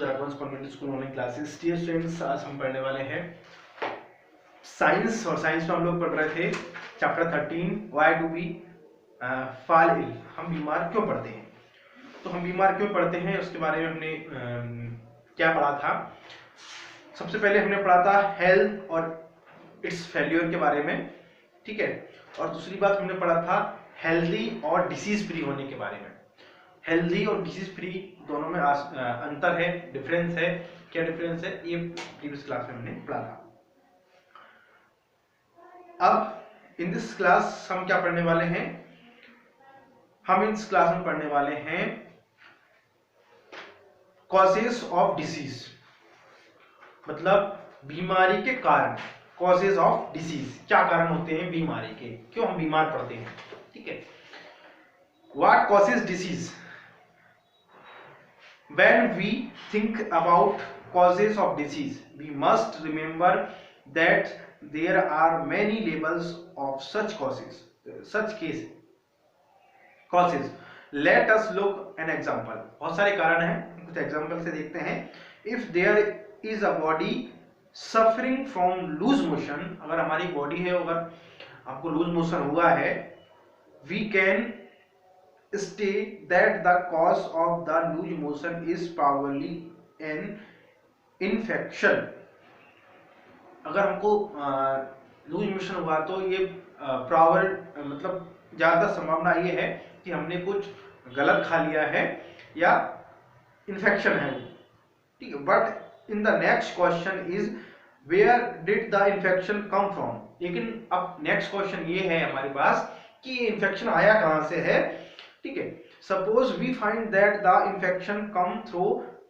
Advance convent school online classes. Dear students, आज हम पढ़ने वाले हैं साइंस, और साइंस में हम लोग पढ़ रहे थे chapter 13 why do we fall ill, हम बीमार क्यों पड़ते हैं। तो हम बीमार क्यों पड़ते हैं उसके बारे में हमने क्या पढ़ा था। सबसे पहले हमने पढ़ा था हेल्थ और इट्स फेल्योर के बारे में, ठीक है। और दूसरी बात हमने पढ़ा था हेल्दी और डिसीज फ्री होने के बारे में। हेल्दी और डिसीज फ्री दोनों में अंतर है, डिफरेंस है। क्या डिफरेंस है ये प्रीवियस क्लास में हमने पढ़ा था। अब इन दिस क्लास हम क्या पढ़ने वाले हैं, हम इस क्लास में पढ़ने वाले हैं कॉजेस ऑफ डिसीज, मतलब बीमारी के कारण। कॉजेस ऑफ डिसीज, क्या कारण होते हैं बीमारी के, क्यों हम बीमार पड़ते हैं, ठीक है। What causes disease. When we think about causes of disease, we must remember that there are many levels of such causes, causes. Let us look an example. बहुत सारे कारण हैं, कुछ एग्जाम्पल से देखते हैं। If there is a body suffering from loose motion, अगर हमारी बॉडी है, अगर आपको लूज मोशन हुआ है, we can state that the cause of the loose motion is probably an infection. अगर हमको लूज मोशन हुआ तो ये मतलब ज्यादा संभावना ये है कि हमने कुछ गलत खा लिया है या इन्फेक्शन है, ठीक है। But in the next question is where did the infection come from. लेकिन अब नेक्स्ट क्वेश्चन ये है हमारे पास कि ये इन्फेक्शन आया कहां से है, ठीक है। Suppose we find that the infection come through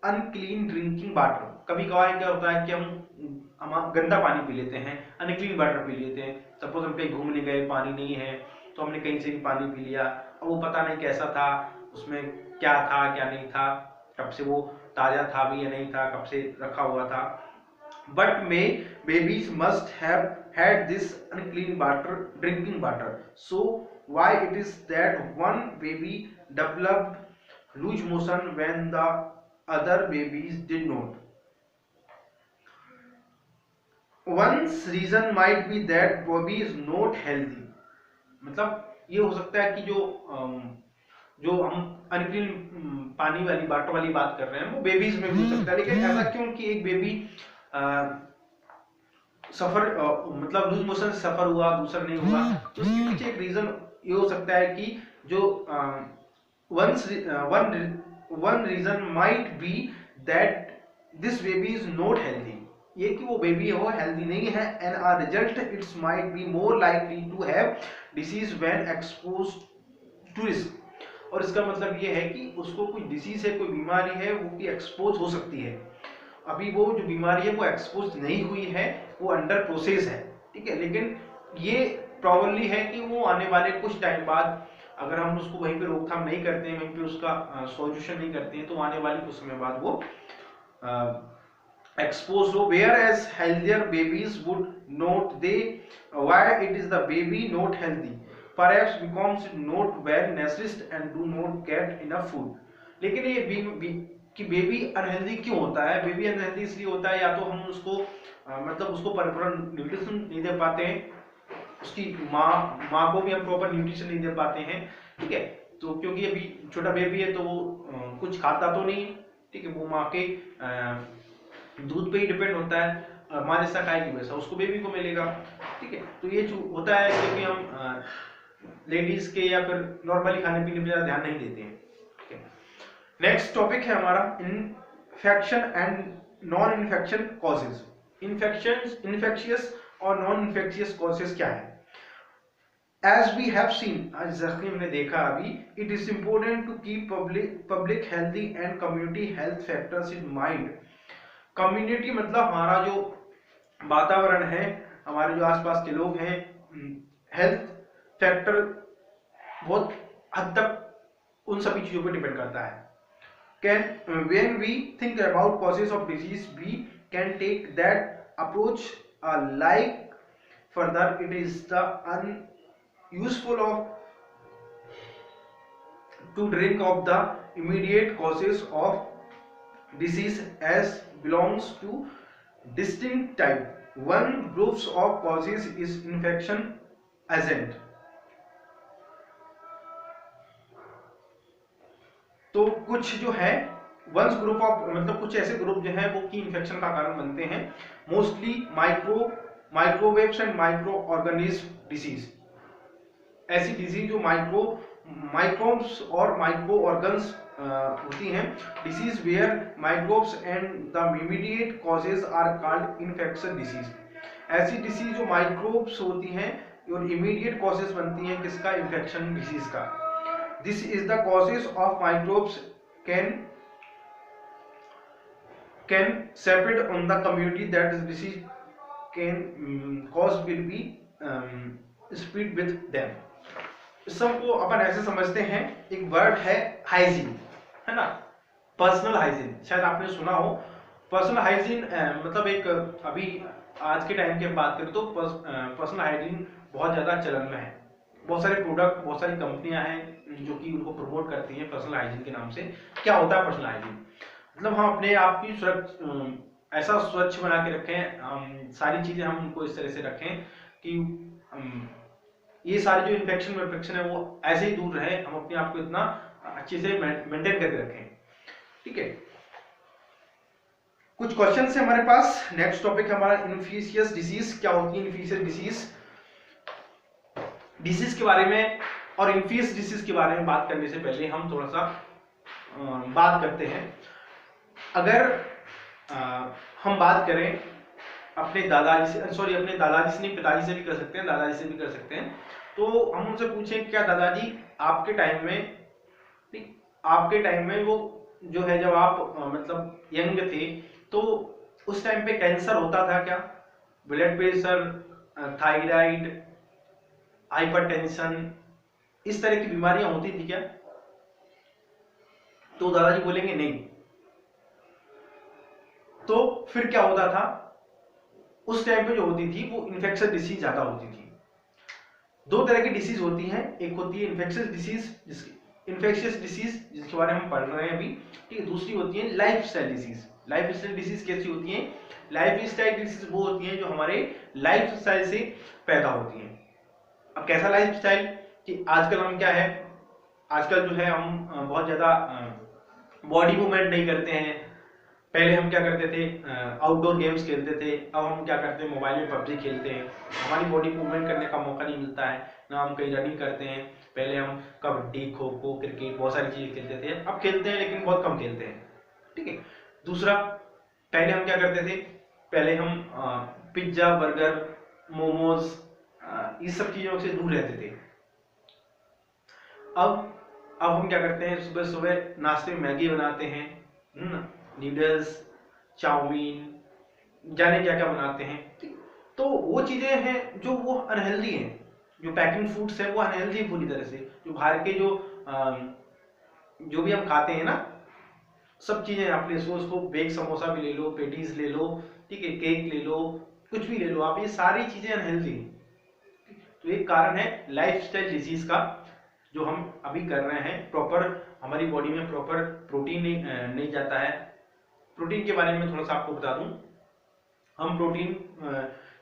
unclean drinking water. कभी कभार क्या होता है कि हम गंदा पानी पी लेते हैं, अनक्लीन वाटर पी लेते हैं। सपोज हम कहीं घूमने गए, पानी नहीं है, तो हमने कहीं से भी पानी पी लिया, और वो पता नहीं कैसा था, उसमें क्या था क्या नहीं था, कब से वो ताजा था भी या नहीं था, कब से रखा हुआ था। But may babies must have had this unclean water, drinking water. So why it is that one baby developed loose motion when the other babies did not? One reason might be that baby is not healthy. मतलब ये हो सकता है कि जो हम unclean पानी वाली वाटर वाली बात कर रहे हैं वो बेबीज में भी हो सकता है। लेकिन ऐसा क्यों कि एक बेबी सफर मतलब लूज मोशन से सफर हुआ, दूसरा नहीं हुआ, तो उसके पीछे एक रीजन ये हो सकता है कि जो one reason might be that this baby is not healthy. ये कि वो बेबी हो हेल्दी नहीं है, and a result it's might be more likely to have disease when exposed to risk. और इसका मतलब ये है कि उसको कोई डिसीज है, कोई बीमारी है, वो की एक्सपोज हो सकती है। अभी वो जो बीमारी है वो एक्सपोज नहीं हुई है, वो अंडर प्रोसेस है, ठीक है। लेकिन ये प्रॉबली है कि वो आने वाले कुछ टाइम बाद, अगर हम उसको वहीं पे रोकथाम नहीं करते हैं, वहीं पे उसका सॉल्यूशन नहीं करते हैं, तो आने वाले कुछ समय बाद वो एक्सपोज हो। Whereas healthier babies would not they why it is the baby not healthy, perhaps becomes not well nourished and do not get enough food. लेकिन ये कि बेबी अनहेल्दी क्यों होता है? बेबी अनहेल्दी इसलिए होता है, या तो हम उसको मतलब उसको प्रॉपर न्यूट्रिशन नहीं दे पाते हैं, उसकी माँ को भी हम प्रॉपर न्यूट्रिशन नहीं दे पाते हैं, ठीक है। तो क्योंकि अभी छोटा बेबी है तो वो कुछ खाता तो नहीं, ठीक है, वो माँ के दूध पे ही डिपेंड होता है। माँ जैसा खाएगी वैसा उसको बेबी को मिलेगा, ठीक है। तो ये होता है क्योंकि हम लेडीज के या फिर नॉर्मली खाने पीने पर ज्यादा ध्यान नहीं देते हैं। नेक्स्ट टॉपिक है हमारा infection and non infection causes. Infectious और नॉन इन्फेक्शियस कॉजेज क्या है? एज वी हैव सीन, जैसे हमने देखा अभी, it is important to keep public healthy and community health factors in mind. Community मतलब हमारा जो वातावरण है, हमारे जो आसपास के लोग हैं, हेल्थ फैक्टर बहुत हद तक उन सभी चीजों पर डिपेंड करता है। When we think about causes of disease, we can take that approach like further it is the unuseful of to drink of the immediate causes of disease as belongs to distinct type. One groups of causes is infection agent. तो कुछ जो है once group of मतलब कुछ ऐसे group जो है वो की इन्फेक्शन का कारण बनते हैं, mostly microwaves and micro organism disease. ऐसी डिजीज जो माइक्रोब्स और माइक्रो ऑर्गन्स होती हैं। Disease where microbes and the immediate causes are called infection disease. ऐसी डिसीज जो माइक्रोब्स होती हैं और इमीडिएट कॉजेज बनती हैं किसका, इन्फेक्शन डिसीज का। This is the causes of microbes can spread on the community that is disease can cause will be spread with them। इस सबको अपन ऐसे समझते हैं, एक वर्ड है हाइजीन, है ना, पर्सनल हाइजीन। शायद आपने सुना हो पर्सनल हाइजीन मतलब एक अभी आज के टाइम की बात करें तो पर्सनल हाइजीन बहुत ज्यादा चलन में है। बहुत सारे प्रोडक्ट, बहुत सारी कंपनियां हैं जो कि उनको प्रमोट करती हैं पर्सनल हाइजीन के नाम से। क्या होता है पर्सनल हाइजीन? मतलब हम अपने आप की ऐसा स्वच्छ बना के रखें, सारी चीजें हम उनको इस तरह से रखें कि ये सारी जो इन्फेक्शन है वो ऐसे ही दूर रहे, हम अपने आप को इतना अच्छे से मेंटेन करके रखें। ठीक है, कुछ क्वेश्चन है हमारे पास। नेक्स्ट टॉपिक है हमारा इन्फेक्शियस डिसीज। क्या होती है इन्फेक्शियस डिसीज? डिसीज के बारे में और इन्फेक्शियस डिसीज के बारे में बात करने से पहले हम थोड़ा सा बात करते हैं। अगर हम बात करें अपने दादाजी से, अपने दादाजी से नहीं, पिताजी से भी कर सकते हैं, दादाजी से भी कर सकते हैं। तो हम उनसे पूछें क्या दादाजी आपके टाइम में वो जो है जब आप मतलब यंग थे तो उस टाइम पे कैंसर होता था क्या, ब्लड प्रेशर, थायराइड, हाइपरटेंशन, इस तरह की बीमारियां होती थी क्या? तो दादाजी बोलेंगे नहीं। तो फिर क्या होता था उस टाइम पे जो होती थी वो इन्फेक्शियस डिसीज ज्यादा होती थी। दो तरह की डिसीज होती हैं, एक होती है इन्फेक्शियस डिसीज जिसके बारे में हम पढ़ रहे हैं अभी, ठीक है। दूसरी होती है लाइफस्टाइल डिसीज। लाइफस्टाइल डिसीज कैसी होती है? लाइफस्टाइल डिसीज वो होती है जो हमारे लाइफस्टाइल से पैदा होती है। अब कैसा लाइफस्टाइल कि आजकल हम क्या है, आजकल जो है हम बहुत ज्यादा बॉडी मूवमेंट नहीं करते हैं। पहले हम क्या करते थे, आउटडोर गेम्स खेलते थे। अब हम क्या करते हैं, मोबाइल में पबजी खेलते हैं। हमारी बॉडी मूवमेंट करने का मौका नहीं मिलता है, ना हम कहीं रनिंग करते हैं। पहले हम कबड्डी, खो खो, क्रिकेट, बहुत सारी चीजें खेलते थे। अब खेलते हैं लेकिन बहुत कम खेलते हैं, ठीक है। दूसरा, पहले हम क्या करते थे, पहले हम पिज्जा, बर्गर, मोमोज, इस सब चीजों से दूर रहते थे। अब हम क्या करते हैं, सुबह सुबह नाश्ते में मैगी बनाते हैं, नूडल्स, चाउमीन, जाने क्या क्या बनाते हैं। तो वो चीजें हैं जो वो अनहेल्दी हैं। जो पैकिंग फूड्स है वो अनहेल्दी है पूरी तरह से। जो बाहर के जो भी हम खाते हैं ना, सब चीजें अपने उसको बेक समोसा भी ले लो, पेटीज ले लो, ठीक है, केक ले लो, कुछ भी ले लो आप, ये सारी चीजें अनहेल्दी हैं। तो एक कारण है लाइफस्टाइल डिजीज का जो हम अभी कर रहे हैं। प्रॉपर हमारी बॉडी में प्रॉपर प्रोटीन नहीं जाता है। प्रोटीन के बारे में थोड़ा सा आपको बता दूं, हम प्रोटीन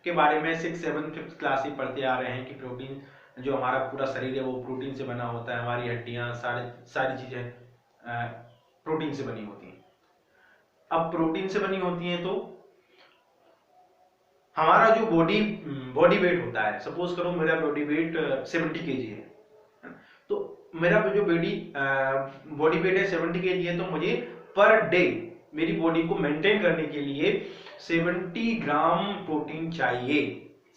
के बारे में 6, 7, 5th क्लास से पढ़ते आ रहे हैं कि प्रोटीन, जो हमारा पूरा शरीर है वो प्रोटीन से बना होता है। हमारी हड्डियां, सारी चीजें प्रोटीन से बनी होती हैं। अब प्रोटीन से बनी होती हैं तो हमारा जो बॉडी वेट होता है, सपोज करो मेरा बॉडी वेट 70 kg है, तो मेरा जो बॉडी वेट है 70 kg है, तो मुझे पर डे मेरी बॉडी को मेंटेन करने के लिए 70 ग्राम प्रोटीन चाहिए।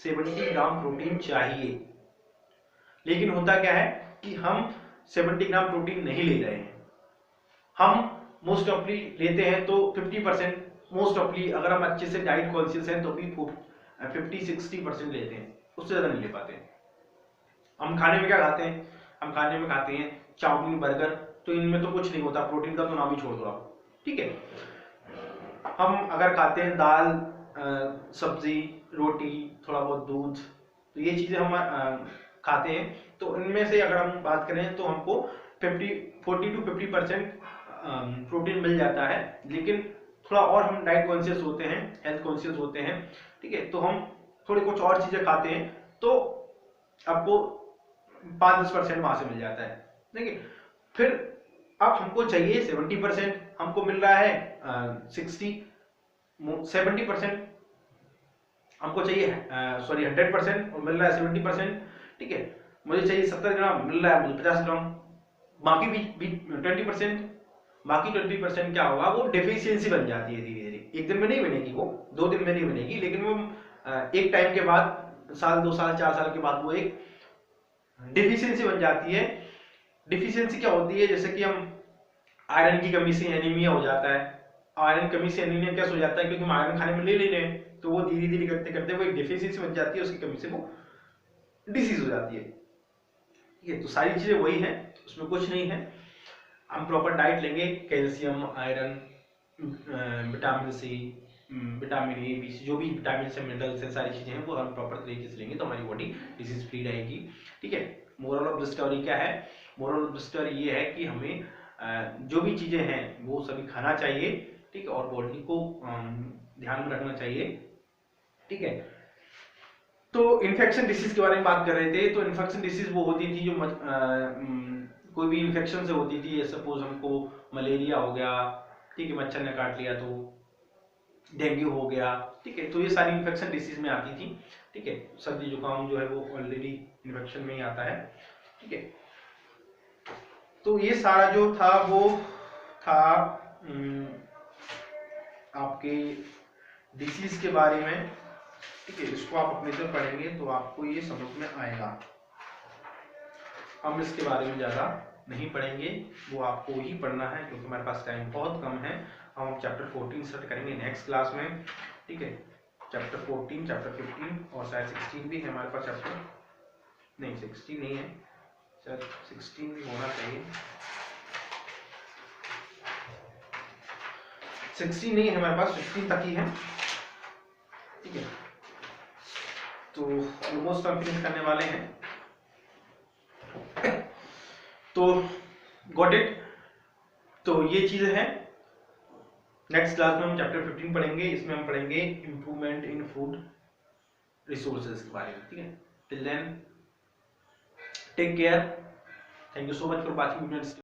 70 ग्राम प्रोटीन चाहिए। लेकिन होता क्या है कि हम 70 ग्राम प्रोटीन नहीं ले रहे हैं। हम मोस्ट ऑफली लेते हैं तो 50%, मोस्ट ऑफली अगर हम अच्छे से डाइट कॉन्शियस हैं तो भी 50-60% लेते हैं, उससे ज्यादा नहीं ले पाते। हम खाने में क्या खाते हैं, हम खाने में खाते हैं चाउमीन, बर्गर, तो इनमें तो कुछ नहीं होता, प्रोटीन का तो नाम ही छोड़ दो आप, ठीक है। हम अगर खाते हैं दाल, सब्जी, रोटी, थोड़ा बहुत दूध, तो ये चीजें हम खाते हैं। तो इनमें से अगर हम बात करें तो हमको 40 to 50% प्रोटीन मिल जाता है, लेकिन थोड़ा और हम डाइट कॉन्शियस होते हैं, हेल्थ कॉन्शियस होते हैं, ठीक है, तो हम थोड़ी कुछ और चीजें खाते हैं, तो आपको 5-10% वहां से मिल जाता है, ठीक है। फिर अब हमको चाहिए 70%, हमको मिल रहा है 70% हमको चाहिए, सॉरी 100% और मिल रहा है 70%, ठीक है। मुझे चाहिए 70 ग्राम, मिल रहा है मुझे 50 ग्राम। बाकी भी 20%, बाकी 20% क्या होगा, वो डेफिशिएंसी बन जाती है धीरे धीरे। एक दिन में नहीं बनेगी, वो 2 दिन में नहीं बनेगी, लेकिन वो एक टाइम के बाद, साल 2 साल 4 साल के बाद वो एक डिफिशियंसी बन जाती है। डिफिशियंसी क्या होती है, जैसे कि हम आयरन की कमी से एनीमिया हो जाता है। आयरन कमी से एनीमिया कैसे हो जाता है, क्योंकि हम आयरन खाने में ले रहे हैं, तो वो धीरे धीरे करते करते वो एक डिफिशियंसी बन जाती है, उसकी कमी से वो डिसीज हो जाती है, ठीक है। तो सारी चीजें वही है, उसमें कुछ नहीं है। हम प्रॉपर डाइट लेंगे, calcium, iron, vitamin C, vitamin A, B, जो भी विटामिन से, मिनरल्स है, सारी चीजें हैं वो हम प्रॉपर तरीके से लेंगे तो हमारी बॉडी डिसीज फ्री रहेगी, ठीक है। मोरल ऑफ द स्टोरी क्या है? मोरल ऑफ द स्टोरी ये है कि हमें जो भी चीजें हैं वो सभी खाना चाहिए, ठीक है, और बॉडी को ध्यान में रखना चाहिए, ठीक है। तो इन्फेक्शन डिसीज के बारे में बात कर रहे थे। तो इन्फेक्शन डिसीज वो होती थी जो कोई भी इन्फेक्शन से होती थी, सपोज हमको मलेरिया हो गया, ठीक है, मच्छर ने काट लिया, तो डेंगू हो गया, ठीक है, तो ये सारी इन्फेक्शन डिसीज में आती थी, ठीक है। सर्दी जुकाम जो है वो ऑलरेडी इन्फेक्शन में ही आता है, ठीक है। तो ये सारा जो था वो था आपके डिसीज के बारे में, ठीक है। इसको आप अपने से पढ़ेंगे तो आपको ये समझ में आएगा। हम इसके बारे में ज़्यादा नहीं पढ़ेंगे, वो आपको ही पढ़ना है, क्योंकि हमारे पास टाइम बहुत कम है। हम चैप्टर 14 स्टार्ट करेंगे नेक्स्ट क्लास में, ठीक है। चैप्टर 14, चैप्टर 15 और शायद 16 भी है हमारे पास चैप्टर, नहीं 16 नहीं है, शायद 16 भी होना चाहिए, 16 नहीं है हमारे पास, 15 तक ही है, ठीक है। तो ऑलमोस्ट हम फिनिश करने वाले हैं, तो गॉट इट। तो ये चीजें हैं। नेक्स्ट क्लास में हम चैप्टर 15 पढ़ेंगे, इसमें हम पढ़ेंगे इंप्रूवमेंट इन फूड रिसोर्सेज के बारे में, ठीक है। Till then take care, thank you so much for watching.